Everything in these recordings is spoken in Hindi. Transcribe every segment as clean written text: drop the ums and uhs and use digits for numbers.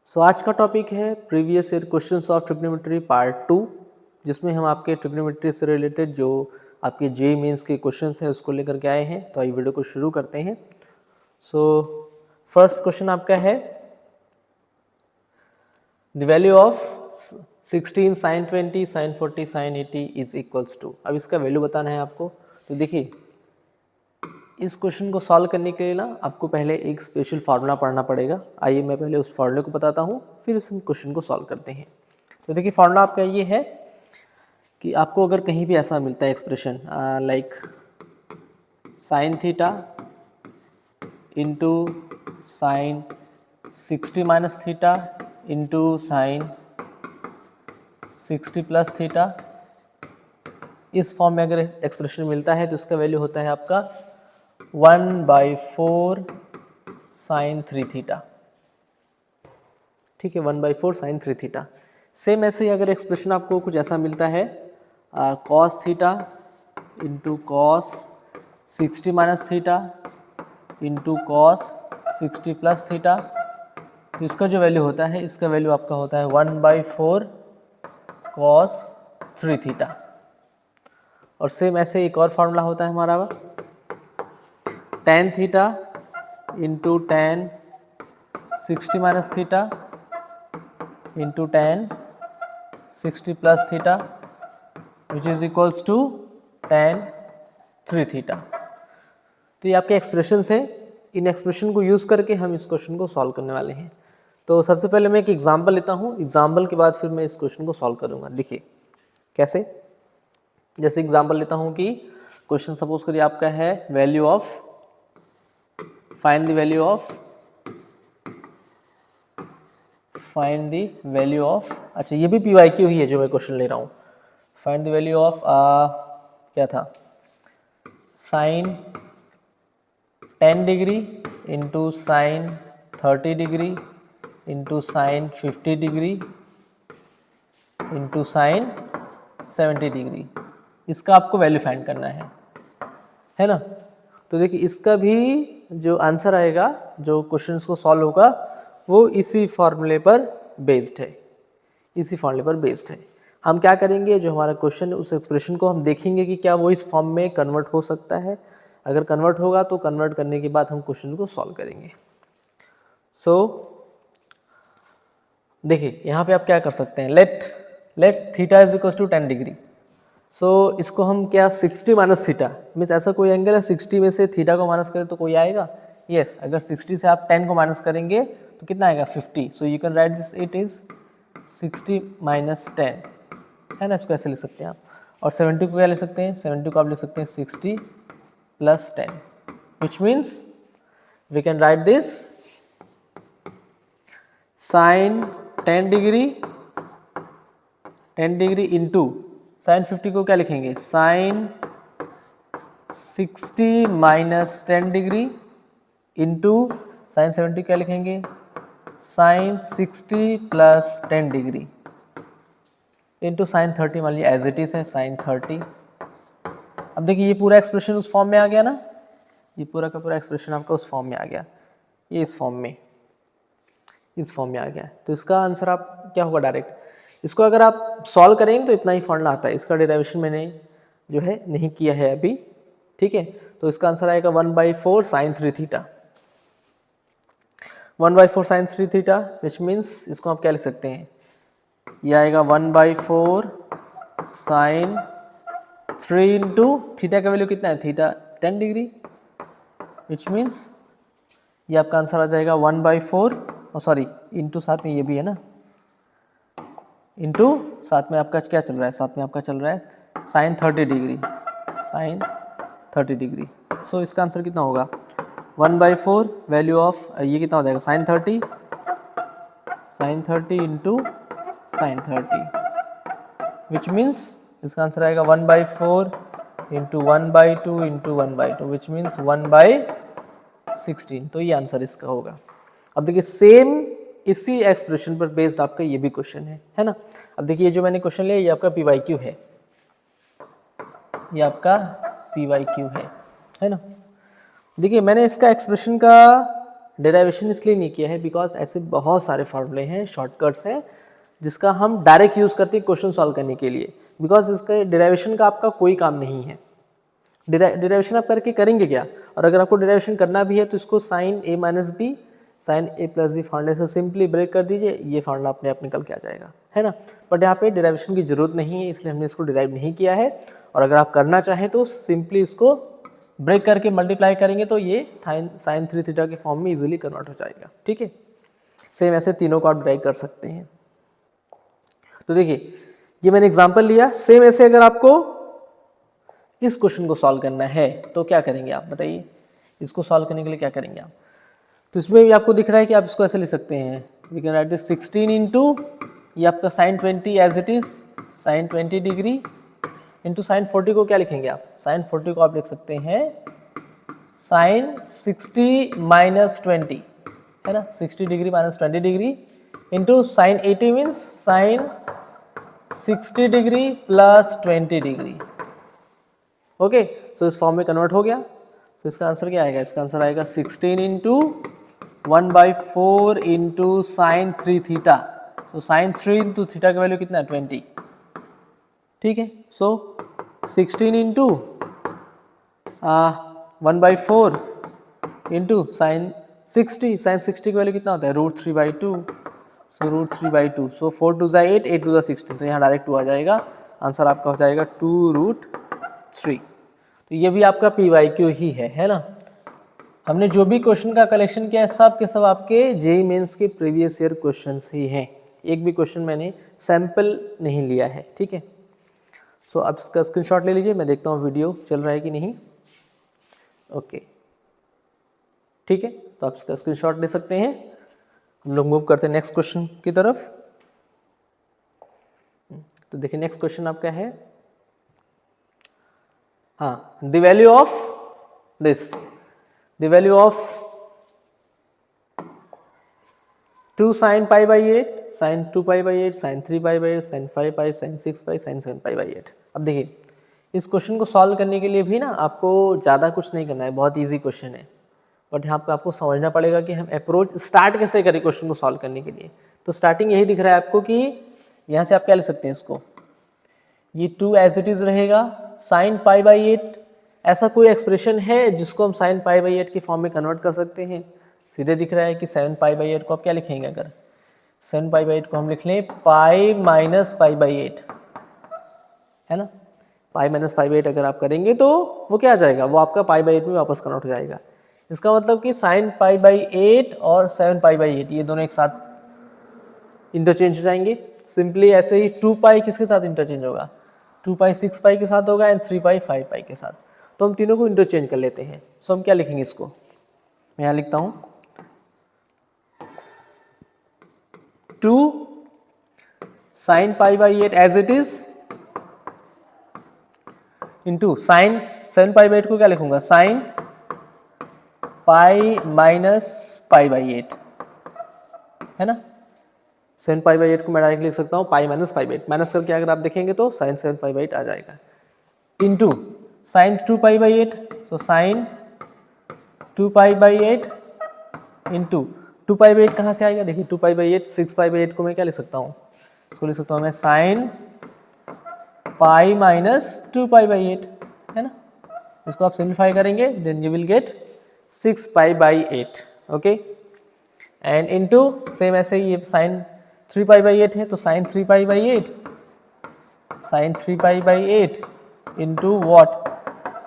सो आज का टॉपिक है previous year questions of trigonometry part 2, जिसमें हम आपके ट्रिग्नोमेट्री से रिलेटेड जो आपके जेईई मेंस के क्वेश्चंस हैं उसको लेकर के आए हैं। तो आइए वीडियो को शुरू करते हैं। सो फर्स्ट क्वेश्चन आपका है the value of 16 sin 20 sin 40 sin 80 is equals to. अब इसका वैल्यू बताना है आपको। तो देखिए, इस क्वेश्चन को सॉल्व करने के लिए ना आपको पहले एक स्पेशल फार्मूला पढ़ना पड़ेगा। आइए मैं पहले उस फार्मूले को बताता हूँ, फिर इस क्वेश्चन को सॉल्व करते हैं। तो देखिए, फार्मूला आपका ये है कि आपको अगर कहीं भी ऐसा मिलता है expression like sign theta into sine 60 minus theta into sine 60 plus theta, इस फॉर्म में अगर एक्सप्रेशन मिलता है तो इसका वैल्यू होता है आपका 1/4 साइन 3 थीटा। ठीक है, 1/4 साइन 3 थीटा। सेम ऐसे ही अगर एक्सप्रेशन आपको कुछ ऐसा मिलता है cos theta into cos 60 minus theta into cos 60 plus theta, तो इसका जो वैल्यू होता है, इसका वैल्यू आपका होता है 1/4 कॉस 3 थीटा। और सेम ऐसे एक और फार्मूला होता है हमारा tan theta into tan 60 minus theta into tan 60 plus theta which is equals to tan 3 theta. तो ये आपके एक्सप्रेशंस हैं। इन एक्सप्रेशन को यूज़ करके हम इस क्वेश्चन को सॉल्व करने वाले हैं। तो सबसे पहले मैं एक एग्जांपल लेता हूँ, एग्जांपल के बाद फिर मैं इस क्वेश्चन को सॉल्व करूँगा। देखिए कैसे, जैसे एग्जांपल लेता हूँ कि क्वेश्चन सपोज करिए आपका है value of find the value of अच्छा ये भी PYQ ही है जो मैं क्वेश्चन ले रहा हूँ। फाइंड द वैल्यू ऑफ क्या था, sine 10 degree into sine 30 degree into sine 50 degree into sine 70 degree, इसका आपको वैल्यू फाइंड करना है ना। तो देखिए, इसका भी जो आंसर आएगा, जो क्वेश्चंस को सॉल्व होगा, वो इसी फॉर्मूले पर बेस्ड है, इसी फॉर्मूले पर बेस्ड है। हम क्या करेंगे, जो हमारा क्वेश्चन है उस एक्सप्रेशन को हम देखेंगे कि क्या वो इस फॉर्म में कन्वर्ट हो सकता है। अगर कन्वर्ट होगा तो कन्वर्ट करने के बाद हम क्वेश्चन को सॉल्व करेंगे। सो देखिए, यहाँ पे आप क्या कर सकते हैं, let theta is equal to 10 degree. So इसको हम क्या 60 माइनस थीटा मीन्स ऐसा कोई एंगल है 60 में से थीटा को माइनस करें तो कोई आएगा। यस, अगर 60 से आप 10 को माइनस करेंगे तो कितना आएगा 50। सो you can write this, it is 60 minus 10, है ना। इसको ऐसे लिख सकते हैं आप। और 70 को क्या लिख सकते हैं, 70 को आप लिख सकते हैं 60 plus 10, which means we can write this sine 10 degree into sine 50 को क्या लिखेंगे, sine 60 minus 10 degree into sine 70 क्या लिखेंगे, sine 60 plus 10 degree into sine 30, मान लीजिए एज इट इज है साइन 30। अब देखिए, ये पूरा एक्सप्रेशन उस फॉर्म में आ गया ना, ये पूरा का पूरा एक्सप्रेशन आपका उस फॉर्म में आ गया, ये इस फॉर्म में आ गया। तो इसका आंसर आप क्या होगा, डायरेक्ट इसको अगर आप सॉल्व करेंगे तो इतना ही फॉर्मूला आता है। इसका डेरिवेशन मैंने जो है नहीं किया है अभी, ठीक है। तो इसका आंसर आएगा 1/4 sine 3 theta, 1/4 sine 3 theta, which means इसको आप क्या लिख सकते हैं, ये आएगा 1/4 साइन 3 इंटू थीटा का वैल्यू कितना है, थीटा 10 डिग्री, विच मीन्स ये आपका आंसर आ जाएगा 1/4 और सॉरी इंटू साथ में ये भी है ना, इंटू साथ में आपका क्या चल रहा है, साथ में आपका चल रहा है साइन 30 डिग्री, साइन 30 डिग्री। सो इसका आंसर कितना होगा, 1/4 वैल्यू ऑफ ये कितना हो जाएगा, sine 30 into sine 30, which means इसका आंसर आएगा 1/4 इंटू 1/2 इंटू 1/2, विच मीन्स 1/16। तो ये आंसर इसका होगा। अब देखिए, सेम इसी एक्सप्रेशन पर बेस्ड आपका ये भी क्वेश्चन है ना। अब देखिए, जो मैंने क्वेश्चन लिया ये आपका PYQ है, ये आपका PYQ है ना। देखिए, मैंने इसका एक्सप्रेशन का डेरिवेशन इसलिए नहीं किया है बिकॉज ऐसे बहुत सारे फॉर्मूले हैं, शॉर्टकट्स हैं जिसका हम डायरेक्ट यूज़ करते हैं क्वेश्चन सॉल्व करने के लिए, बिकॉज इसका डेरिवेशन का आपका कोई काम नहीं है। डेरिवेशन आप करके करेंगे क्या, और अगर आपको डेरिवेशन करना भी है तो इसको साइन ए माइनस बी साइन ए प्लस बी फार्मूले से सिंपली ब्रेक कर दीजिए, ये फार्मूला अपने आप निकल के आ जाएगा, है ना। बट यहाँ पे डेरिवेशन की जरूरत नहीं है, इसलिए हमने इसको डिराइव नहीं किया है। और अगर आप करना चाहें तो सिंपली इसको ब्रेक करके मल्टीप्लाई करेंगे तो ये साइन 3 थीटा के फॉर्म में इजीली कन्वर्ट हो जाएगा, ठीक है। सेम ऐसे तीनों को आप डिराइव कर सकते हैं। तो देखिए ये मैंने एग्जांपल लिया, सेम ऐसे अगर आपको इस क्वेश्चन को सॉल्व करना है तो क्या करेंगे आप बताइए, इसको सॉल्व करने के लिए क्या करेंगे आप। तो इसमें भी आपको दिख रहा है कि आप इसको ऐसे लिख सकते हैं, we can write this 16 into ये आपका sine 20 as it is sine 20 degree into sine 40 को क्या लिखेंगे आप, साइन 40 को आप लिख सकते हैं साइन 60 माइनस 20, है ना, 60 degree minus 20 degree into sine 80 means sine 60 degree plus 20 degree. Okay, so इस फॉर्म में कन्वर्ट हो गया। तो इसका आंसर क्या आएगा, इसका आंसर आएगा 16 इंटू 1/4 इंटू साइन 3 थीटा। तो साइन 3 इंटू थीटा का वैल्यू कितना है 20, ठीक है। सो 16 इंटू 1/4 इंटू साइन 60, साइन 60 का वैल्यू कितना होता है √3/2, सो √3/2, सो 4 2 8, 8 2 16, तो यहाँ डायरेक्ट 2 आ जाएगा, आंसर आपका हो जाएगा 2√3। तो ये भी आपका PYQ ही है ना। हमने जो भी क्वेश्चन का कलेक्शन किया है सब के सब आपके जेईई मेंस के प्रीवियस ईयर क्वेश्चंस ही हैं, एक भी क्वेश्चन मैंने सैंपल नहीं लिया है, ठीक है। सो अब इसका स्क्रीनशॉट ले लीजिए, मैं देखता हूँ वीडियो चल रहा है कि नहीं। ओके ठीक है, तो आप इसका स्क्रीनशॉट ले सकते हैं। हम लोग मूव करते हैं नेक्स्ट क्वेश्चन की तरफ। तो देखिए नेक्स्ट क्वेश्चन आपका है, हाँ, the value of this, the value of 2 sin π/8, sin 2π/8, sin 3π/8, sin 5π, sin 6π, sin 7π/8। अब देखिए इस क्वेश्चन को सॉल्व करने के लिए भी ना आपको ज़्यादा कुछ नहीं करना है, बहुत इजी क्वेश्चन है, बट यहाँ पे आपको समझना पड़ेगा कि हम अप्रोच स्टार्ट कैसे करें क्वेश्चन को सॉल्व करने के लिए। तो स्टार्टिंग यही दिख रहा है आपको कि यहाँ से आप क्या ले सकते हैं इसको, ये 2 एज इट इज़ रहेगा, sin π/8 ऐसा कोई एक्सप्रेशन है जिसको हम sin π/8 के फॉर्म में कन्वर्ट कर सकते हैं, सीधे दिख रहा है कि 7 π/8 को आप क्या लिखेंगे, अगर 7 π/8 को हम लिख लें पाई माइनस π/8, है ना, पाई माइनस π/8 अगर आप करेंगे तो वो क्या आ जाएगा, वो आपका π/8 में वापस कन्वर्ट हो जाएगा। इसका मतलब कि sin π/8 और 7 π/8 ये दोनों एक साथ इंटरचेंज हो जाएंगे। सिंपली ऐसे ही 2 पाई किसके साथ इंटरचेंज होगा, 2 पाई 6 पाई के साथ होगा एंड 3 पाई 5 पाई के साथ, तो हम तीनों को इंटरचेंज कर लेते हैं। सो हम क्या लिखेंगे इसको, मैं यहाँ लिखता हूँ 2 sin π/8 as it is into sine 7 π/8 को क्या लिखूंगा साइन पाई माइनस π/8, है ना। 7 π/8 को मैं डायरेक्ट लिख सकता हूँ पाई माइनस π/8, माइनस करके अगर आप देखेंगे तो साइन 7 π/8 आ जाएगा, into sine 2 π/8, so sine 2 π/8 into 2 π/8 कहाँ से आएगा, देखिए 2 π/8 6 π/8 को मैं क्या लिख सकता हूँ, इसको लिख सकता हूँ मैं साइन पाई माइनस 2 π/8, है ना। इसको आप सिंप्लीफाई करेंगे then you will get 6 π/8, okay. And into same ऐसे ही ये साइन 3 π/8 है तो sine 3 π/8, sine 3 π/8 into what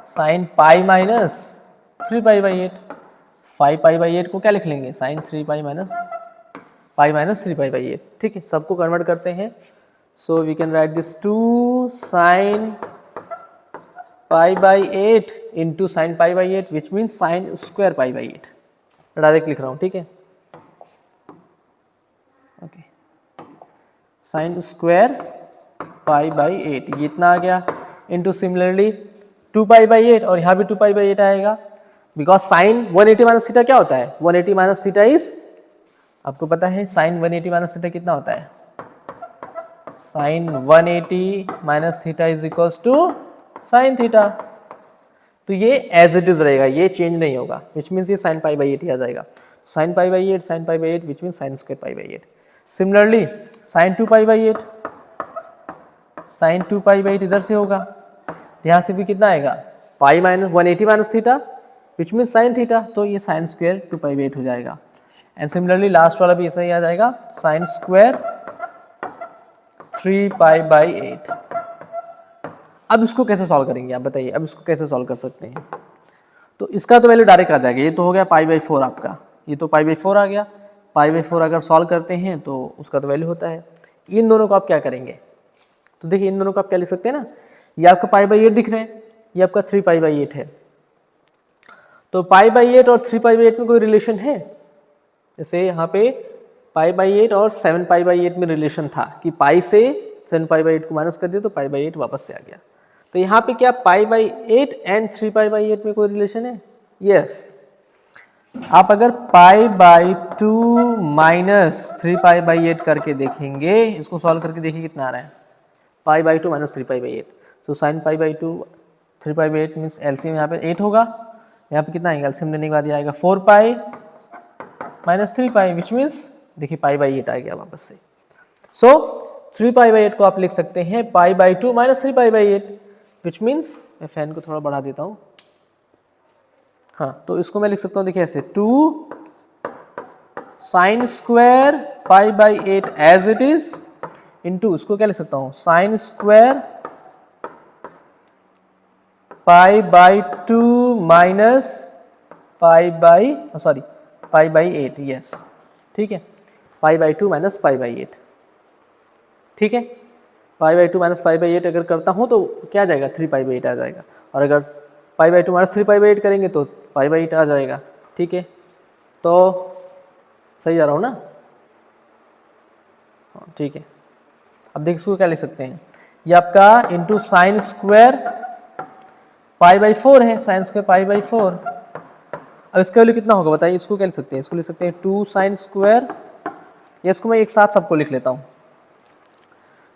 sine pi minus 3 π/8, 5 π/8 को क्या लिख लेंगे साइन 3 पाई माइनस 3 π/8, ठीक है। सबको कन्वर्ट करते हैं, so we can write this 2 sine π/8 into sine π/8 which means sine square π/8, direct लिख रहा हूँ, ठीक है, ओके। साइन स्क्वायर π/8 ये इतना आ गया, इंटू सिमिलरली 2 π/8 और यहाँ भी 2 π/8 आएगा, बिकॉज साइन 180 माइनस थीटा क्या होता है, 180 माइनस थीटा इज, आपको पता है साइन 180 माइनस थीटा कितना होता है, sine 180 minus theta is equals to sine theta. तो ये एज इट इज रहेगा, ये चेंज नहीं होगा, विच मीन्स ये साइन π/8 ही आ जाएगा। Sine pi by 8, sine pi by 8 which mean sine square pi by 8। Similarly sine 2 pi by 8, sine 2 pi by 8 इधर से होगा, यहाँ से भी कितना आएगा pi minus 180 minus theta which mean sine theta, तो ये साइन स्क्वायर 2 पाई बाई 8 हो जाएगा। एंड सिमिलरली लास्ट वाला भी ऐसा ही आ जाएगा, साइन स्क्वायर 3 पाई बाई 8। अब इसको कैसे सॉल्व करेंगे आप बताइए, अब इसको कैसे सॉल्व कर सकते हैं? तो इसका तो वैल्यू डायरेक्ट आ जाएगा, ये तो हो गया पाई बाई 4 आपका, ये तो पाई बाई 4 आ गया। पाई बाई 4 अगर सॉल्व करते हैं तो उसका तो वैल्यू होता है। इन दोनों को आप क्या करेंगे? तो देखिए इन दोनों को आप क्या लिख सकते हैं ना, ये आपका पाई बाई 8 दिख रहे हैं, ये आपका 3 पाई बाई 8 है। तो पाई बाई 8 और 3 पाई बाई 8 में कोई रिलेशन है? जैसे यहाँ पे पाई बाई 8 और 7 पाई बाई 8 में रिलेशन था कि पाई से 7 पाई बाई 8 को माइनस कर दिया तो पाई बाई 8 वापस से आ गया। तो यहाँ पे क्या पाई बाई 8 एंड 3 पाई बाई 8 में कोई रिलेशन है? यस। आप अगर पाई बाई 2 माइनस 3 पाई बाई 8 करके देखेंगे, इसको सॉल्व करके देखिए कितना आ रहा है, pi by 2 minus 3 pi by 8। So sine pi by 2 3 pi by 8 means LCM यहाँ पे 8 होगा, यहाँ पे कितना आएगा एलसीएम लेने के बाद ये आएगा 4 पाई माइनस 3 पाई विच मीन्स देखिए पाई बाई 8 आ गया वापस से। सो 3 पाई बाई 8 को आप लिख सकते हैं पाई by 2 minus 3 pi by 8 which means, मैं फैन को थोड़ा बढ़ा देता हूँ, हाँ तो इसको मैं लिख सकता हूँ देखिए ऐसे 2 sine square pi by 8 as it is into, इसको क्या लिख सकता हूँ sine square pi by 2 minus pi by sorry pi by 8, yes ठीक है, pi by 2 minus pi by 8, ठीक है। Pi by 2 minus pi by 8 अगर करता हूँ तो क्या आ जाएगा 3 पाई बाई 8 आ जाएगा, और अगर पाई बाई 2 माइनस 3 पाई बाई 8 करेंगे तो पाई बाई 8 आ जाएगा, ठीक है। तो सही जा रहा हूँ ना? हाँ ठीक है। अब देखिए इसको क्या लिख सकते हैं, ये आपका into sine square pi by 4 है, साइन स्क्वायर पाई बाई 4। अब इसका वैल्यू कितना होगा बताइए, इसको क्या लिख सकते हैं, इसको लिख सकते हैं 2 साइन स्क्वायर, या इसको मैं एक साथ सबको लिख लेता हूँ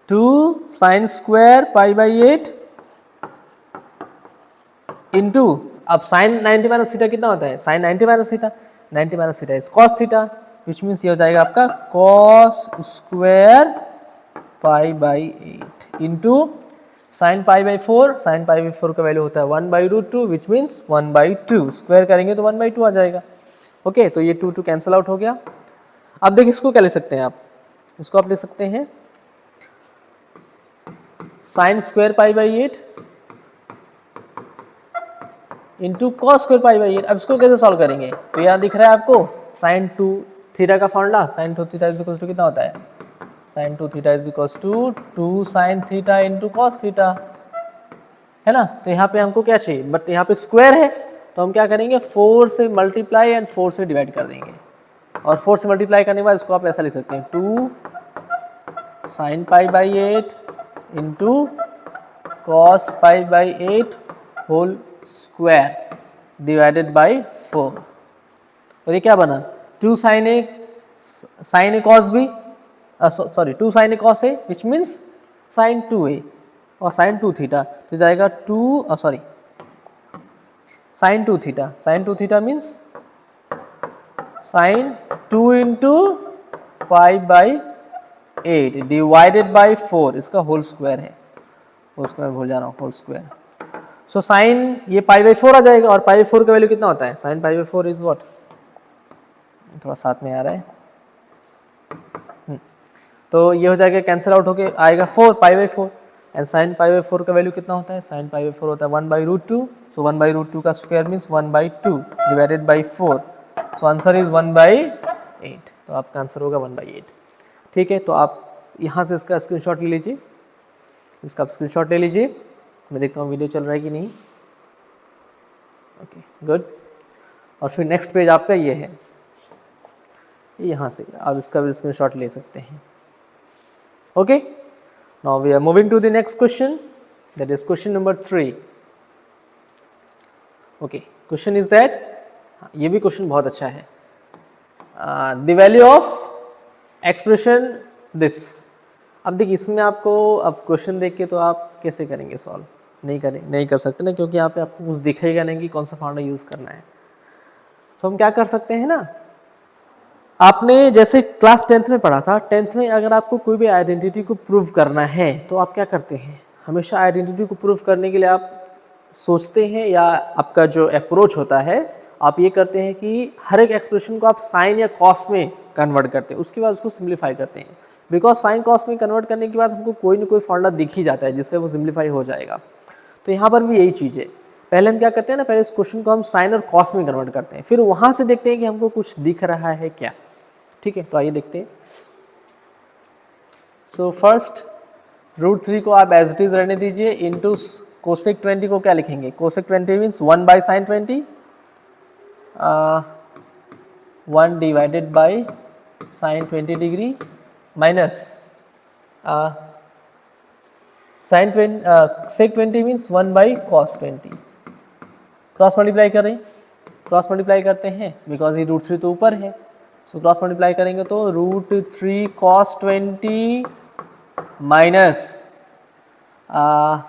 2 sine square pi by 8 into, अब साइन 90 माइनस थीटा कितना होता है, sine 90 minus theta, 90 minus theta is cos theta which means ये हो जाएगा आपका cos square pi by 8 into sine pi by 4, sine pi by 4 का वैल्यू होता है 1 by root 2 which means 1 by 2, square करेंगे तो 1 बाई 2 आ जाएगा। ओके तो ये 2 कैंसिल आउट हो गया। अब देखिए इसको क्या लिख सकते हैं आप, इसको आप लिख सकते हैं sign square pi by 8 into cos square pi by 8। अब इसको कैसे सॉल्व करेंगे, तो यहाँ दिख रहा है आपको साइन 2 थीटा का formula, sine 2 theta is equal to कितना होता है, sine 2 theta is equal to 2 sine theta into cos theta, है ना। तो यहाँ पे हमको क्या चाहिए, बट यहाँ पे स्क्वायर है तो हम क्या करेंगे 4 से मल्टीप्लाई एंड 4 से डिवाइड कर देंगे, और 4 से मल्टीप्लाई करने के बाद इसको आप ऐसा लिख सकते हैं 2 sine pi by 8 into cos pi by 8 whole square divided by 4। और ये क्या बना 2 sine A cos B, sorry 2 sine A cos A which means sine 2a और साइन 2 थीटा, तो जाएगा 2 sorry sine 2 theta, sine 2 theta means sine 2 into pi by 8 divided by 4, इसका होल स्क्वायर है, होल स्क्वायर भूल जा रहा हूँ, होल स्क्वायर। सो साइन ये पाई बाई 4 आ जाएगा, और पाई बाई 4 का वैल्यू कितना होता है, sign pi by 4 is what, थोड़ा साथ में आ रहा है, तो ये हो जाएगा कैंसिल आउट होके आएगा 4 पाई by 4, and sign pi by 4 का वैल्यू कितना होता है, साइन पाई बाई 4 होता है 1 by root 2, so 1 by root 2 का square means 1 by 2 divided by 4, so answer is 1 by 8, तो आपका आंसर होगा 1 बाई 8, ठीक है। तो आप यहाँ से इसका स्क्रीनशॉट ले लीजिए, इसका स्क्रीनशॉट ले लीजिए, मैं देखता हूँ वीडियो चल रहा है कि नहीं, ओके गुड। और फिर नेक्स्ट पेज आपका ये है, यहाँ से आप इसका भी स्क्रीनशॉट ले सकते हैं, okay. Now we are moving to the next question, that is question number 3। Okay question is that, ये भी क्वेश्चन बहुत अच्छा है, the value of expression this. अब देखिए इसमें आपको, अब क्वेश्चन देख के तो आप कैसे करेंगे सॉल्व, नहीं कर सकते ना, क्योंकि यहाँ पे आपको कुछ दिखेगा नहीं कि कौन सा फॉर्मूला यूज़ करना है। तो हम क्या कर सकते हैं ना, आपने जैसे क्लास 10th में पढ़ा था, 10th में अगर आपको कोई भी आइडेंटिटी को प्रूव करना है तो आप क्या करते हैं, हमेशा आइडेंटिटी को प्रूव करने के लिए आप सोचते हैं या आपका जो अप्रोच होता है आप ये करते हैं कि हर एक एक्सप्रेशन को आप साइन या कॉस में कन्वर्ट करते हैं, उसके बाद उसको सिंप्लीफाई करते हैं। बिकॉज साइन कॉस में कन्वर्ट करने के बाद हमको कोई ना कोई फॉर्मूला दिख ही जाता है जिससे वो सिंप्लीफाई हो जाएगा। तो यहाँ पर भी यही चीज़ है, पहले हम क्या करते हैं ना, पहले इस क्वेश्चन को हम साइन और कॉस में कन्वर्ट करते हैं, फिर वहाँ से देखते हैं कि हमको कुछ दिख रहा है क्या। ठीक है, तो आइए देखते हैं। सो फर्स्ट √3 को आप एज इट इज रहने दीजिए, इंटू कोसेक 20 को क्या लिखेंगे, cosec 20 means 1/sin 20, 1 divided by sin 20 degree minus sin 20 sec 20 means 1/cos 20। Cross multiply करें, क्रॉस मल्टीप्लाई करते हैं बिकॉज ये √3 तो ऊपर है, सो क्रॉस मल्टीप्लाई करेंगे तो √3 cos 20 minus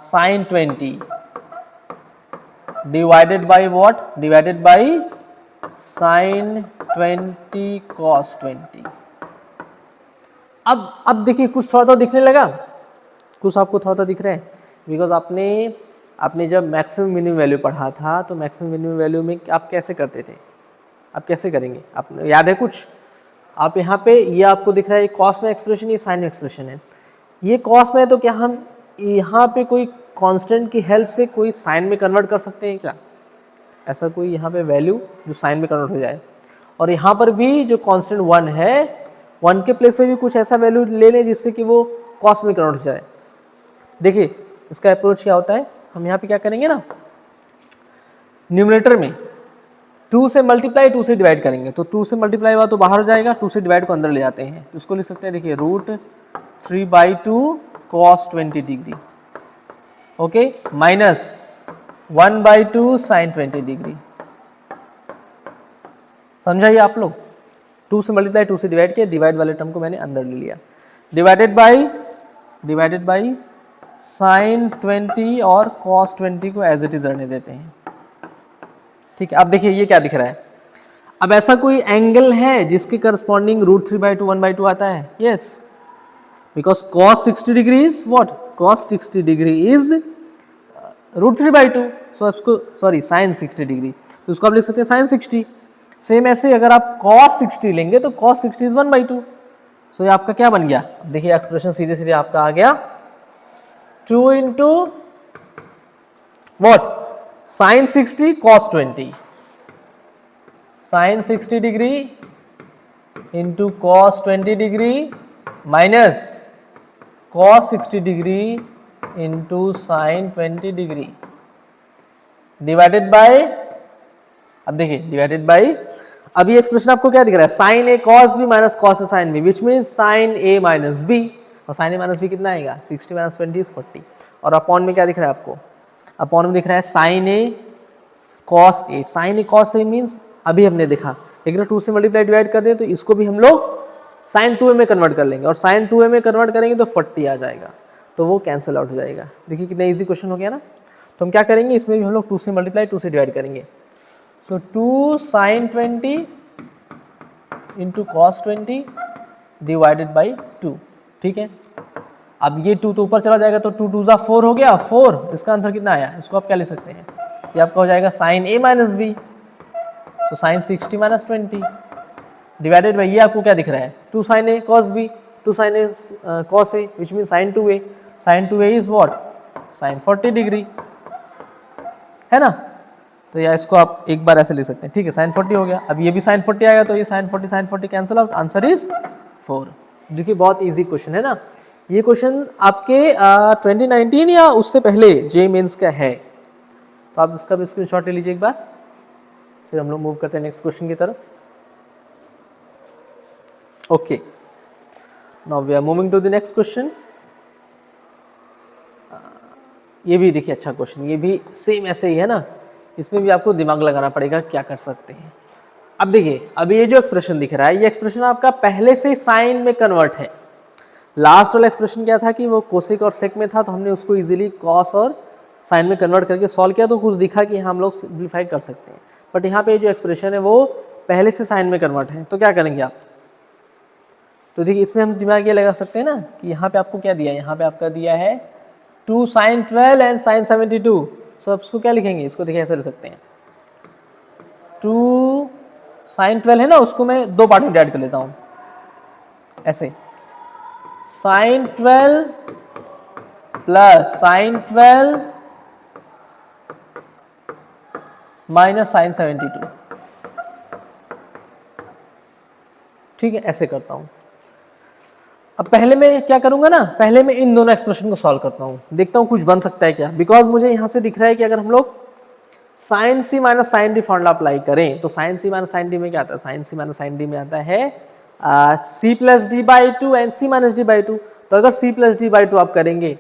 sin 20 divided by what, divided by sin 20 cos 20। अब देखिए कुछ थोड़ा थोड़ा दिखने लगा, कुछ आपको थोड़ा थोड़ा दिख रहा है, बिकॉज आपने जब मैक्सिमम मिनिमम वैल्यू पढ़ा था तो मैक्सिमम मिनिमम वैल्यू में आप कैसे करते थे, आप कैसे करेंगे, आप याद है कुछ। आप यहाँ पे ये आपको दिख रहा है कॉस में एक्सप्रेशन, ये साइन में एक्सप्रेशन है। ये कॉस में है तो क्या हम यहाँ पे कोई कांस्टेंट की हेल्प से कोई साइन में कन्वर्ट कर सकते हैं क्या, ऐसा कोई यहाँ पे वैल्यू जो साइन में कन्वर्ट हो जाए। और यहाँ पर भी जो कांस्टेंट 1 है, 1 के प्लेस पे भी कुछ ऐसा वैल्यू ले लें जिससे कि वो कॉस में कन्वर्ट हो जाए। देखिए इसका अप्रोच क्या होता है, हम यहाँ पे क्या करेंगे ना, न्यूमरेटर में 2 से मल्टीप्लाई 2 से डिवाइड करेंगे, तो 2 से मल्टीप्लाई हुआ तो बाहर हो जाएगा, 2 से डिवाइड को अंदर ले जाते हैं, तो इसको लिख सकते हैं, देखिए √3/2 cos 20 degree, okay, minus 1/2 sin 20 degree. समझाइए आप लोग, 2 से मल्टीप्लाई 2 से डिवाइड किया, डिवाइड वाले टर्म को मैंने अंदर ले लिया, डिवाइडेड बाई sin 20 और cos 20 को एज इट इज रहने देते हैं। ठीक है, अब देखिए ये क्या दिख रहा है, अब ऐसा कोई एंगल है जिसके करस्पॉन्डिंग √3/2 1/2 आता है, yes, because cos 60 degree is what, cos 60 degree is √3/2, सो इसको सॉरी sin 60 डिग्री, तो उसको आप लिख सकते हैं sin 60। सेम ऐसे अगर आप cos 60 लेंगे तो cos 60 इज 1/2, सो ये आपका क्या बन गया, देखिए एक्सप्रेशन सीधे सीधे आपका आ गया 2 into what, sin 60 cos 20, sin 60 degree into cos 20 degree minus cos 60 degree into sin 20 degree divided by, अब देखिए डिवाइडेड बाय, अब ये एक्सप्रेशन आपको क्या दिख रहा है, sin a cos b minus cos a sin b, which means sin a minus b, और sin a माइनस b कितना आएगा, 60 माइनस 20 इज 40, और अपॉन में क्या दिख रहा है आपको, अपॉन में दिख रहा है sin a cos a, sin a cos a means अभी हमने देखा, लेकिन 2 से मल्टीप्लाई डिवाइड कर दें तो इसको भी हम लोग sin 2a में कन्वर्ट कर लेंगे, और sin 2a में कन्वर्ट करेंगे तो 40 आ जाएगा, तो वो कैंसिल आउट हो जाएगा। देखिए कितना इजी क्वेश्चन हो गया ना। तो हम क्या करेंगे, इसमें भी हम लोग 2 से मल्टीप्लाई 2 से डिवाइड करेंगे, सो 2 sin 20 into cos 20 divided by 2, ठीक है। अब ये 2 तो ऊपर चला जाएगा तो 2 2 जा 4 हो गया, 4, इसका आंसर कितना आया, इसको आप क्या ले सकते हैं, ये आपका हो जाएगा sin a माइनस b, तो sin 60 माइनस 20 डिवाइडेड बाई, ये आपको क्या दिख रहा है, 2 sin a cos b, 2 sin a cos a, which mean sin 2a, sin 2a is what, sin 40 degree, है ना। तो या इसको आप एक बार ऐसे ले सकते हैं, ठीक है, sin 40 हो गया, अब ये भी sin 40 आएगा तो ये sin 40 cancel out, answer is 4, जो कि बहुत इजी क्वेश्चन है ना। ये क्वेश्चन आपके 2019 या उससे पहले जे मेंस का है, तो आप इसका भी स्क्रीनशॉट ले लीजिए एक बार, फिर हम लोग मूव करते हैं नेक्स्ट क्वेश्चन की तरफ। Okay, now we are moving to the next question. ये भी देखिए अच्छा क्वेश्चन, ये भी सेम ऐसे ही है ना, इसमें भी आपको दिमाग लगाना पड़ेगा क्या कर सकते हैं। अब देखिए, अभी ये जो एक्सप्रेशन दिख रहा है, ये एक्सप्रेशन आपका पहले से साइन में कन्वर्ट है। लास्ट वाला एक्सप्रेशन क्या था कि वो कोसेक और सेक में था, तो हमने उसको इजीली कॉस और साइन में कन्वर्ट करके सॉल्व किया, तो कुछ दिखा कि हम लोग सिंप्लीफाई कर सकते हैं। बट यहाँ पे जो एक्सप्रेशन है वो पहले से साइन में कन्वर्ट है, तो क्या करेंगे आप, तो देखिए इसमें हम दिमाग ये लगा सकते हैं ना कि यहाँ पे आपको क्या दिया है, यहाँ पे आपका दिया है 2 sin 12 एंड sin 72। सो आप इसको क्या लिखेंगे, इसको देखिए ऐसे लिख सकते हैं 2 sin 12 है ना, उसको मैं 2 पार्ट में डिवाइड कर लेता हूँ ऐसे, sin 12 plus sin 12 minus sin 72। ठीक है, ऐसे करता हूँ। अब पहले मैं क्या करूंगा ना, पहले मैं इन दोनों एक्सप्रेशन को सॉल्व करता हूँ, देखता हूँ कुछ बन सकता है क्या। बिकॉज मुझे यहाँ से दिख रहा है कि अगर हम लोग साइन सी minus sign D formula apply करें तो साइन सी माइनस साइन डी में क्या आता है, साइन सी माइनस साइन डी में आता है C plus D by two and C minus D by two. तो अगर C plus D by two आप करेंगे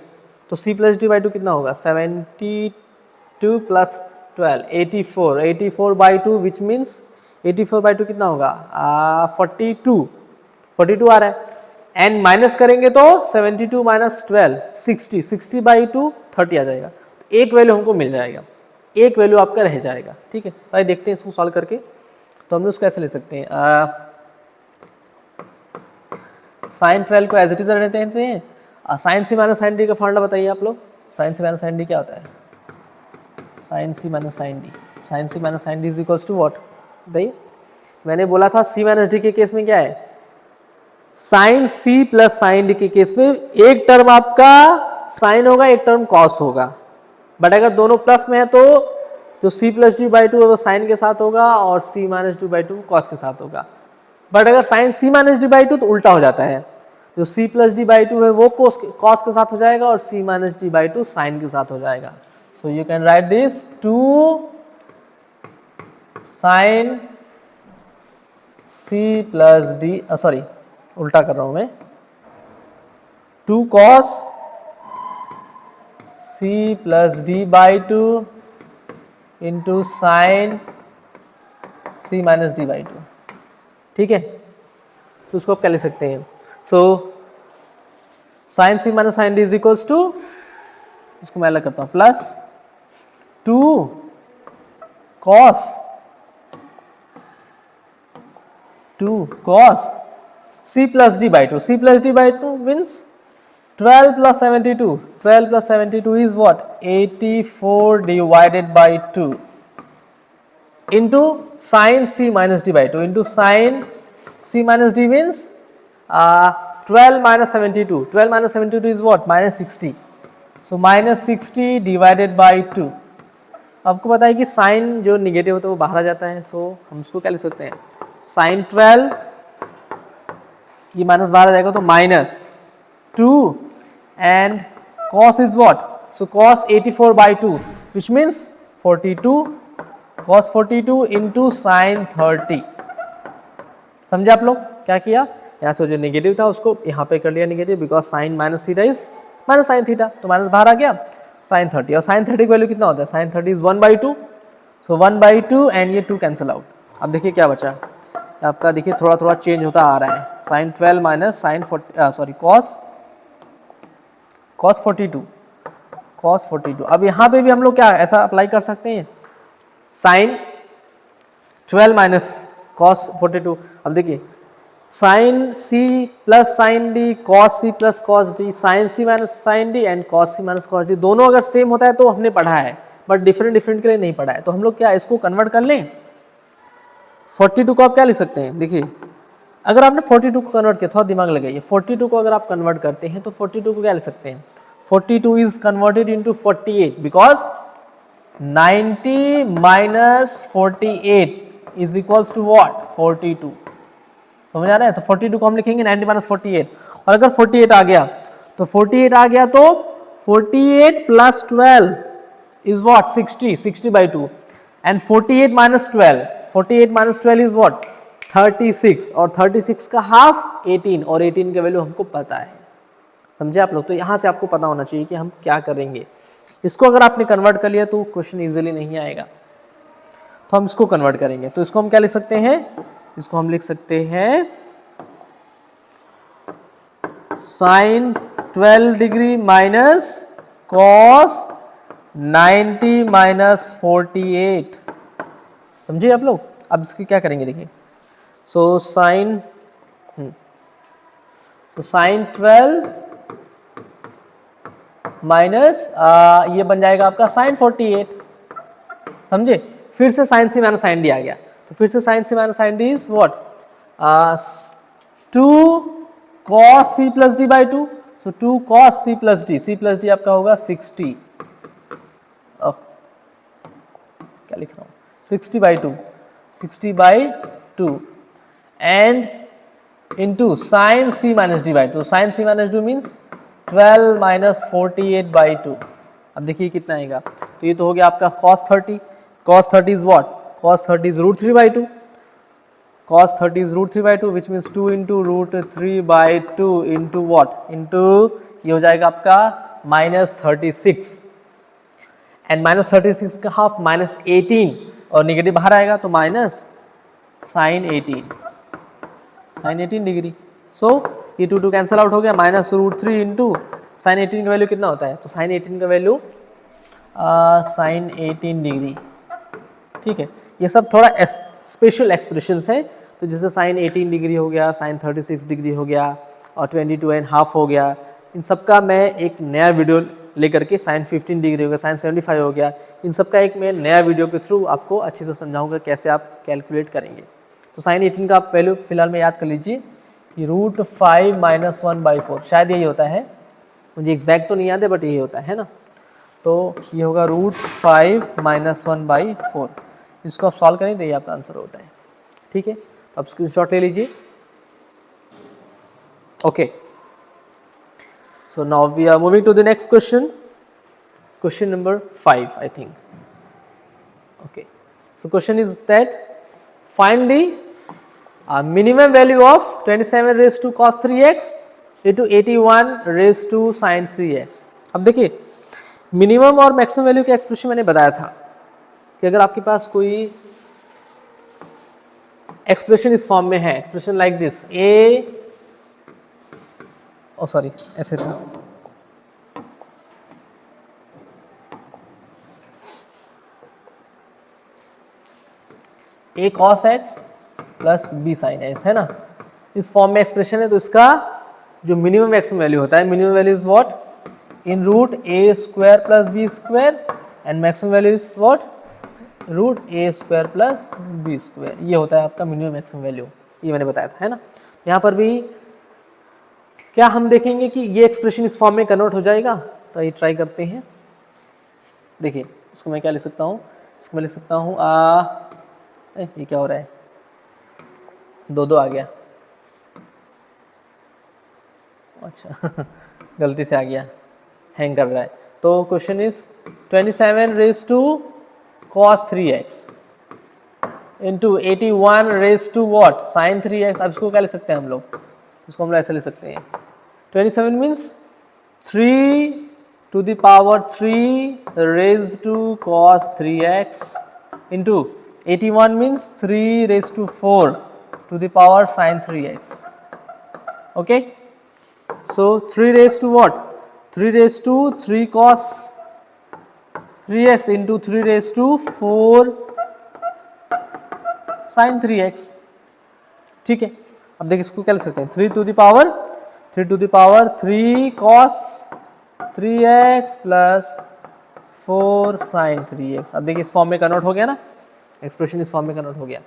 तो C plus D by two कितना होगा, 72 plus 12 84, 84 by two which means 84 by two कितना होगा 42 आ रहा है। एंड माइनस करेंगे तो 72 माइनस 12 60, 60 बाई टू 30 आ जाएगा। तो एक वैल्यू हमको मिल जाएगा, एक वैल्यू आपका रह जाएगा। ठीक है, भाई देखते हैं इसको सॉल्व करके। तो हम उसको ऐसे ले सकते हैं साइन 12 को एज इट इज रहते हैं। साइन सी माइनस साइन डी का फॉर्मूला बताइए आप लोग। साइन सी माइनस साइन डी क्या होता है, sine C minus sign D, sine C minus sign D is equals to what, बताइए। मैंने बोला था सी माइनस डी के केस में क्या है, साइन सी प्लस साइन डी के केस में एक टर्म आपका साइन होगा, एक टर्म कॉस होगा। बट अगर दोनों प्लस में है तो जो C plus D by two है वो साइन के साथ होगा और C minus D by two cos के साथ होगा। बट अगर sine C minus D by two तो उल्टा हो जाता है, जो C plus D by two है वो कॉस के साथ हो जाएगा और C minus D by two sine के साथ हो जाएगा। So you can write this 2 sine C plus D, sorry उल्टा कर रहा हूं मैं, 2 cos C plus D by two into sine C minus D by two. ठीक है, तो उसको आप क्या लिख सकते हैं, so sine C minus sign D is equals to, इसको मैं अलग करता हूं, plus 2 cos c plus d by 2, c plus d by 2 means 12 plus 72, 12 plus 72 is what, 84 divided by 2 into sin c minus d by 2 into sin c minus d means 12 minus 72, 12 minus 72 is what, minus 60, so minus 60 divided by 2। आपको पता है कि साइन जो निगेटिव होता है वो बाहर आ जाता है, सो हम उसको क्या लिख सकते हैं, साइन 12 ये माइनस बाहर आ जाएगा तो minus 2 and cos is what, so cos 84 by 2 which means 42, cos 42 into sine 30। समझे आप लोग क्या किया, यहाँ से जो नेगेटिव था उसको यहाँ पे कर लिया negative, because sign minus theta is minus sign theta, तो माइनस बाहर आ गया साइन 30, और साइन 30 की वैल्यू कितना होता है, साइन 30 इज 1/2, सो 1/2 एंड ये 2 कैंसिल आउट। अब देखिए क्या बचा आपका, देखिए थोड़ा थोड़ा चेंज होता आ रहा है, sine 12 minus sine 40, sorry cos 42। अब यहाँ पे भी हम लोग क्या ऐसा अप्लाई कर सकते हैं, साइन 12 माइनस कॉस 42। अब देखिए sine C plus sine d, cos C plus cos d, sine C minus sign d and cos c minus cos d, दोनों अगर सेम होता है तो हमने पढ़ा है, बट डिफरेंट डिफरेंट के लिए नहीं पढ़ा है। तो हम लोग क्या इसको कन्वर्ट कर लें, 42 को आप क्या लिख सकते हैं, देखिए अगर आपने 42 को कन्वर्ट किया, थोड़ा दिमाग लगाइए, 42 को अगर आप कन्वर्ट करते हैं तो 42 को क्या लिख सकते हैं, 42 is converted into 48 because 90 minus 48 is equals to what, 42। समझ आ रहा है, तो 42 को हम लिखेंगे 90 माइनस 48, और अगर 48 आ गया तो 48 आ गया तो 48 plus 12 is what, 60 by 2 and 48 minus 12, 48 minus 12 is what, 36, और 36 का हाफ 18, और 18 का वैल्यू हमको पता है। समझे आप लोग, तो यहाँ से आपको पता होना चाहिए कि हम क्या करेंगे। इसको अगर आपने कन्वर्ट कर लिया तो क्वेश्चन इजीली नहीं आएगा, तो हम इसको कन्वर्ट करेंगे। तो इसको हम क्या लिख सकते हैं, इसको हम लिख सकते हैं sine 12 degree minus cos 90 minus 48। समझिए आप लोग। अब इसकी क्या करेंगे देखिए, so sine so sine 12 minus ये बन जाएगा आपका साइन 48, समझे। फिर से साइन सी माइनस साइन डी आ गया, तो फिर से sign C minus sign D is what 2 cos c plus D by 2। So 2 cos c plus d आपका होगा 60, क्या लिख रहा हूँ 60 by 2 and into sine C minus D by 2। Sine C minus 2 means 12 minus 48 by 2। अब देखिए कितना आएगा, तो ये तो हो गया आपका cos 30। cos 30 is what, cos 30 is root 3 by 2। cos 30 is root 3 by 2 which means 2 into root 3 by 2 into what, into ये हो जाएगा आपका minus 36 and minus 36 का हाफ minus 18 और नेगेटिव बाहर आएगा तो minus sin 18 डिग्री। सो ये 2 कैंसिल आउट हो गया, माइनस रूट 3 इंटू साइन 18 का वैल्यू कितना होता है, तो साइन 18 का वैल्यू साइन 18 डिग्री। ठीक है, ये सब थोड़ा स्पेशल एक्सप्रेशंस है, तो जैसे साइन 18 डिग्री हो गया, साइन 36 डिग्री हो गया और 22.5 हो गया, इन सब का मैं एक नया वीडियो लेकर के साइन 15 डिग्री हो गया, साइन 75 हो गया, इन सब का एक मैं नया वीडियो के थ्रू आपको अच्छे से समझाऊंगा कैसे आप कैलकुलेट करेंगे। तो साइन 18 का आप वैल्यू फिलहाल में याद कर लीजिए कि रूट 5 माइनस 1 बाई 4, शायद यही होता है, मुझे एग्जैक्ट तो नहीं याद है बट यही होता है ना। तो ये होगा रूट 5 माइनस 1 बाई 4। इसको आप सॉल्व करें तो ये आपका आंसर होता है। ठीक है, अब स्क्रीनशॉट ले लीजिए। Okay, so now we are moving to the next question, question number 5 I think. Okay, so question is that find the minimum value of 27 raise to cos 3x into 81 raise to sin 3x। अब देखिए मिनिमम और मैक्सिमम वैल्यू का एक्सप्रेशन मैंने बताया था कि अगर आपके पास कोई एक्सप्रेशन इस फॉर्म में है, एक्सप्रेशन लाइक दिस ऐसे था, a cos x plus b sin x, है ना, इस फॉर्म में एक्सप्रेशन है, तो इसका जो मिनिमम मैक्सिमम वैल्यू होता है, minimum value is what in root a square plus b square and maximum value is what root a square plus b square. ये होता है आपका मिनिमम मैक्सिमम वैल्यू, ये मैंने बताया था, है ना। यहाँ पर भी क्या हम देखेंगे कि ये एक्सप्रेशन इस फॉर्म में कन्वर्ट हो जाएगा, तो ये ट्राई करते हैं। देखिए इसको मैं क्या लिख सकता हूँ, इसको मैं लिख सकता हूँ ये क्या हो रहा है, 2 आ गया, अच्छा गलती से आ गया, हैंग कर रहा है। तो question is 27 raise to cos 3x into 81 raise to what sine 3x। अब इसको क्या लिख सकते हैं हम लोग, इसको हम लोग ऐसे लिख सकते हैं, 27 means 3 to the power 3 raised to cos 3x into 81 means 3 raised to 4 to the power sin 3x. Okay, so 3 raised to what, 3 raised to 3 cos 3x into 3 raised to 4 sin 3x। ठीक है, अब देखिए इसको क्या लिख सकते हैं, 3 to the power 3 cos 3x plus 4 sin 3x। अब देखिए इस फॉर्म में कन्वर्ट हो गया ना, एक्सप्रेशन इस फॉर्म में कन्वर्ट हो गया,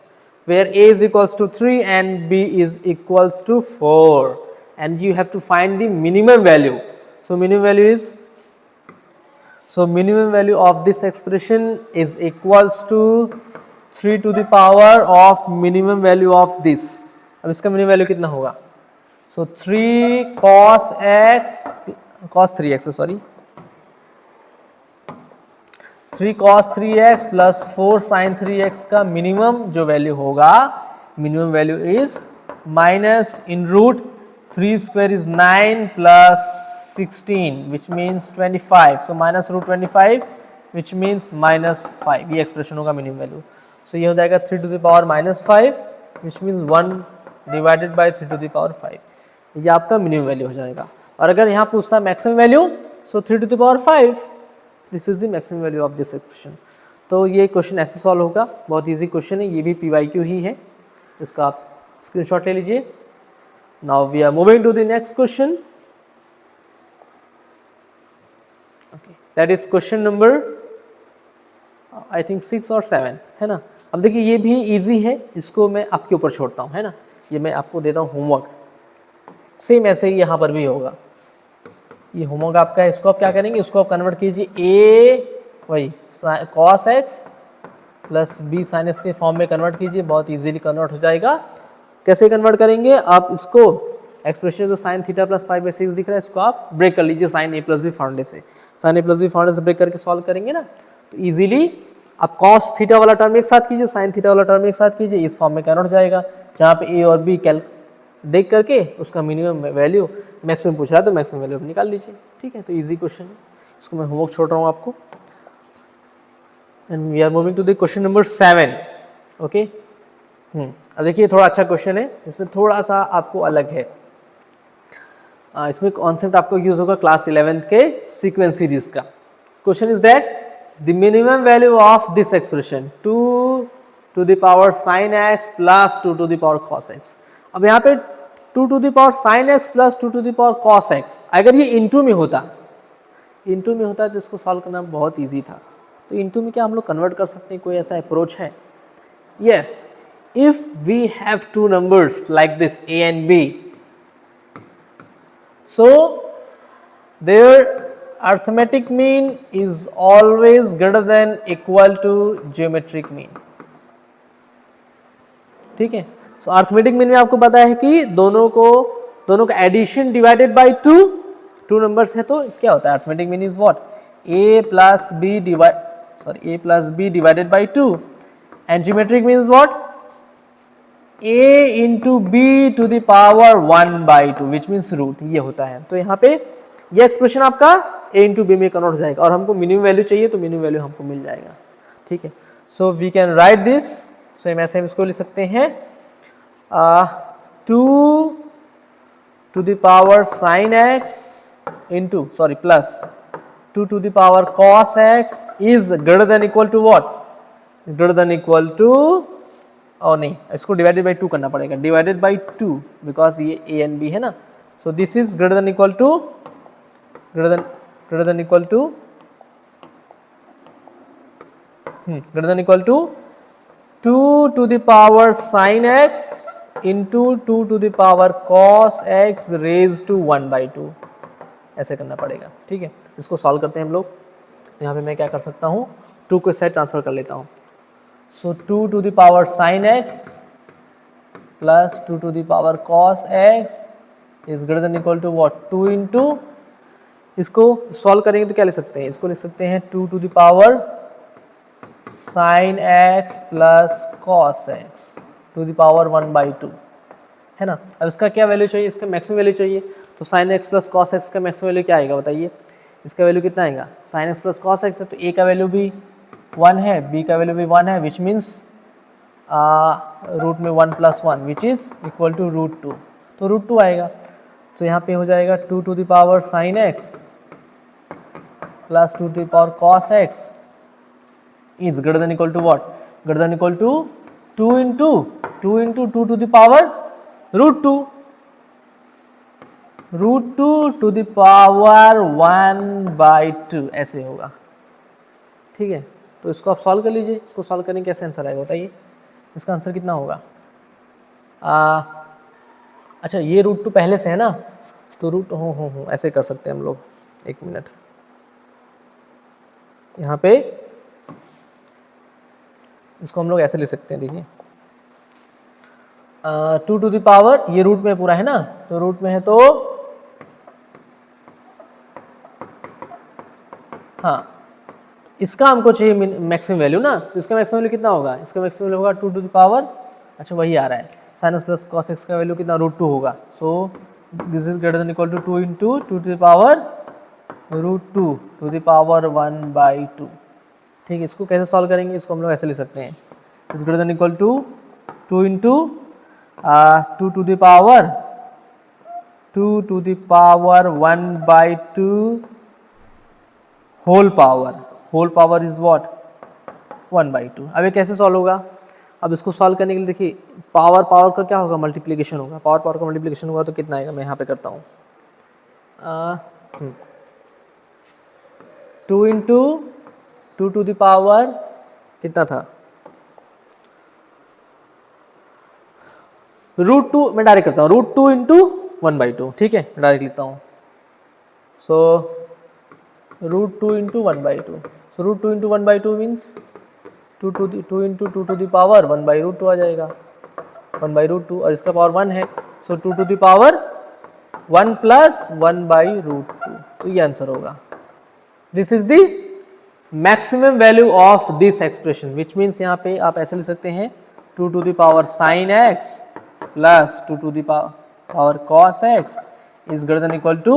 where a is equals to 3 and b is equals to 4 and you have to find the minimum value. So minimum value of this expression is equals to 3 to the power of minimum value of this। अब इसका मिनिमम वैल्यू कितना होगा, so 3 cos 3x sorry 3 cos 3x plus 4 sin 3x का मिनिमम जो वैल्यू होगा, minimum value is minus in root 3 square is 9 plus 16 which means 25, so minus root 25 which means minus 5, ये एक्सप्रेशन होगा मिनिमम वैल्यू। सो ये हो जाएगा 3 to the power minus 5 which means 1 divided by 3 to the power 5, ये आपका मिनिमम वैल्यू हो जाएगा। और अगर यहाँ पूछता है maximum value, so 3 to the power 5, this is the maximum value of this expression. तो ये क्वेश्चन ऐसे सॉल्व होगा, बहुत इजी क्वेश्चन है, ये भी PYQ ही है, इसका आप स्क्रीनशॉट ले लीजिए। Now we are moving to the next question. Okay, that is question number I think 6 और 7 है ना. अब देखिए ये भी इजी है, इसको मैं आपके ऊपर छोड़ता हूँ है ना. ये मैं आपको देता हूँ होमवर्क. सेम ऐसे ही यहाँ पर भी होगा. ये होमवर्क आपका है, इसको आप क्या करेंगे, इसको आप कन्वर्ट कीजिए ए वही cos x plus b sine x के फॉर्म में कन्वर्ट कीजिए. बहुत इजीली कन्वर्ट हो जाएगा. कैसे कन्वर्ट करेंगे, आप इसको एक्सप्रेशन जो sine theta plus pi by 6 दिख रहा है, इसको आप ब्रेक कर लीजिए साइन ए प्लस बी फॉर्मूले से. साइन ए प्लस बी फॉर्मूले से ब्रेक करके सॉल्व करेंगे ना, तो इजीली आप cos थीटा वाला टर्म एक साथ कीजिए, साइन थीटा वाला टर्म एक साथ कीजिए, इस फॉर्म में कन्वर्ट हो जाएगा. जहाँ पे ए और बी देख करके उसका मिनिमम वैल्यू मैक्सिमम पूछ रहा है तो मैक्सिमम वैल्यू निकाल लीजिए. ठीक है, तो इजी क्वेश्चन है, इसको मैं होमवर्क छोड़ रहा हूँ आपको. And we are moving to the question number 7. Okay, अब देखिए थोड़ा अच्छा क्वेश्चन है, इसमें थोड़ा सा आपको अलग है. इसमें कॉन्सेप्ट आपको यूज होगा क्लास 11th के सीक्वेंस सीरीज का. Question is that the minimum value of this expression 2 to the power sin x plus 2 to the power cos x. अब यहाँ पे 2 to the power sin x plus 2 to the power cos x, अगर ये इंटू में होता तो इसको सॉल्व करना बहुत इजी था. तो इंटू में क्या हम लोग कन्वर्ट कर सकते हैं, कोई ऐसा अप्रोच है? Yes, if we have two numbers like this a and b, so their arithmetic mean is always greater than equal to geometric mean. ठीक है, सो अर्थमेटिक मीन में आपको पता है कि दोनों का एडिशन डिवाइडेड बाय 2 नंबर्स है, तो इस क्या होता है, arithmetic mean is what, a plus b divided by 2 and geometric mean is what, a into b to the power 1/2 which means root. ये होता है. तो यहाँ पे ये एक्सप्रेशन आपका a इंटू बी में कन्वर्ट हो जाएगा और हमको मिनिमम वैल्यू चाहिए तो मिनिमम वैल्यू हमको मिल जाएगा. ठीक है, so we can write this. So ऐसे हम इसको लिख सकते हैं 2 to the power sin x into plus 2 to the power cos x is greater than equal to what, greater than equal to, और नहीं, इसको डिवाइडेड बाई 2 करना पड़ेगा, डिवाइडेड बाई 2 बिकॉज ये a एंड b है ना. So this is greater than equal to 2 to the power sin x into 2 to the power cos x raised to 1/2. ऐसे करना पड़ेगा. ठीक है, इसको सॉल्व करते हैं हम लोग. तो यहाँ पे मैं क्या कर सकता हूँ, 2 को साइड ट्रांसफर कर लेता हूँ. So 2 to the power sin x plus 2 to the power cos x is greater than equal to what, 2 into, इसको सॉल्व करेंगे तो क्या लिख सकते हैं, इसको लिख सकते हैं 2 to the power sin x plus cos x to the power 1/2 है ना. अब इसका क्या वैल्यू चाहिए, इसका मैक्सिमम वैल्यू चाहिए. तो sin x plus cos x का मैक्सिमम वैल्यू क्या आएगा बताइए, इसका वैल्यू कितना आएगा, sin x plus cos x है तो a का वैल्यू भी 1 है, b का वैल्यू भी 1 है, विच मीन्स रूट में 1 plus 1 which is equal to √2. तो √2 आएगा. तो यहाँ पे हो जाएगा 2 to the power sin x plus 2 to the power cos x is greater than equal to what, greater than equal to 2 into 2 to the power √2 to the power 1/2 ऐसे होगा. ठीक है, तो इसको आप सॉल्व कर लीजिए. इसको सॉल्व करने कैसे आंसर आएगा बताइए, इसका आंसर कितना होगा. अच्छा ये √2 पहले से है ना, तो रूट हो ऐसे कर सकते हैं हम लोग. एक मिनट, यहाँ पे इसको हम लोग ऐसे ले सकते हैं. देखिए 2 to the पावर, ये रूट में पूरा है ना, तो रूट में है तो हाँ, इसका हमको चाहिए मैक्सिमम वैल्यू ना, तो इसका मैक्सिमम वैल्यू कितना होगा, इसका मैक्सिमम वैल्यू होगा 2 to the पावर, अच्छा वही आ रहा है, sin x plus cos x का वैल्यू कितना, √2 होगा. So this is greater than equal to 2 into 2 to the power √2 to the power 1/2. ठीक है, इसको कैसे सॉल्व करेंगे, इसको हम लोग ऐसे लिख सकते हैं, is greater than equal to 2 into 2 to the power 1/2 whole power is what 1/2. अब ये कैसे सॉल्व होगा, अब इसको सॉल्व करने के लिए देखिए पावर पावर का क्या होगा, मल्टीप्लिकेशन होगा, पावर पावर का मल्टीप्लिकेशन होगा तो कितना आएगा, मैं यहाँ पे करता हूँ 2 इंटू 2 टू द पावर कितना था √2, मैं डायरेक्ट करता हूँ √2 इंटू 1/2, ठीक है डायरेक्ट लिखता हूँ। So √2 into 1/2, so √2 into 1/2 means 2 into 2 to the power 1/√2 आ जाएगा, 1/√2 और इसका पावर 1 है, so 2 to the power 1 plus 1/√2, तो ये आंसर होगा। This is the maximum value of this expression, which means यहाँ पे आप ऐसे लिख सकते हैं 2 to the power sin x plus 2 to the power cos x is greater than equal to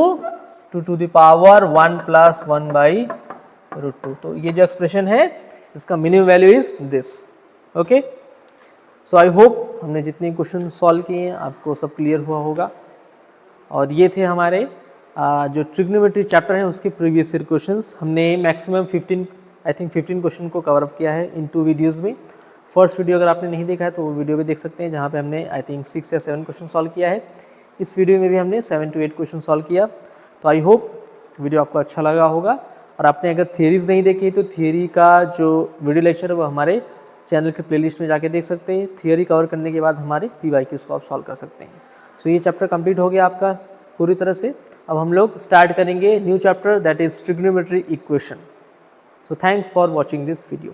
2 to the power 1 plus 1/√2। तो ये जो एक्सप्रेशन है इसका minimum value is this. Okay, so I hope हमने जितने क्वेश्चन सॉल्व किए हैं आपको सब क्लियर हुआ होगा। और ये थे हमारे जो ट्रिग्नोमेट्री चैप्टर है उसके प्रीवियस ईयर क्वेश्चंस। हमने मैक्सिमम 15 क्वेश्चन को कवर अप किया है इन 2 वीडियोज़ में। फर्स्ट वीडियो अगर आपने नहीं देखा है तो वो वीडियो भी देख सकते हैं जहाँ पे हमने आई थिंक 6 या 7 क्वेश्चन सॉल्व किया है। इस वीडियो में भी हमने 7 to 8 क्वेश्चन सॉल्व किया। तो आई होप वीडियो आपको अच्छा लगा होगा। और आपने अगर थियरीज नहीं देखी तो थियरी का जो वीडियो लेक्चर है वो हमारे चैनल के प्लेलिस्ट में जाके देख सकते हैं। थियरी कवर करने के बाद हमारे PYQs को आप सॉल्व कर सकते हैं। सो ये चैप्टर कंप्लीट हो गया आपका पूरी तरह से। अब हम लोग स्टार्ट करेंगे new chapter that is trigonometry equation. So thanks for watching this video.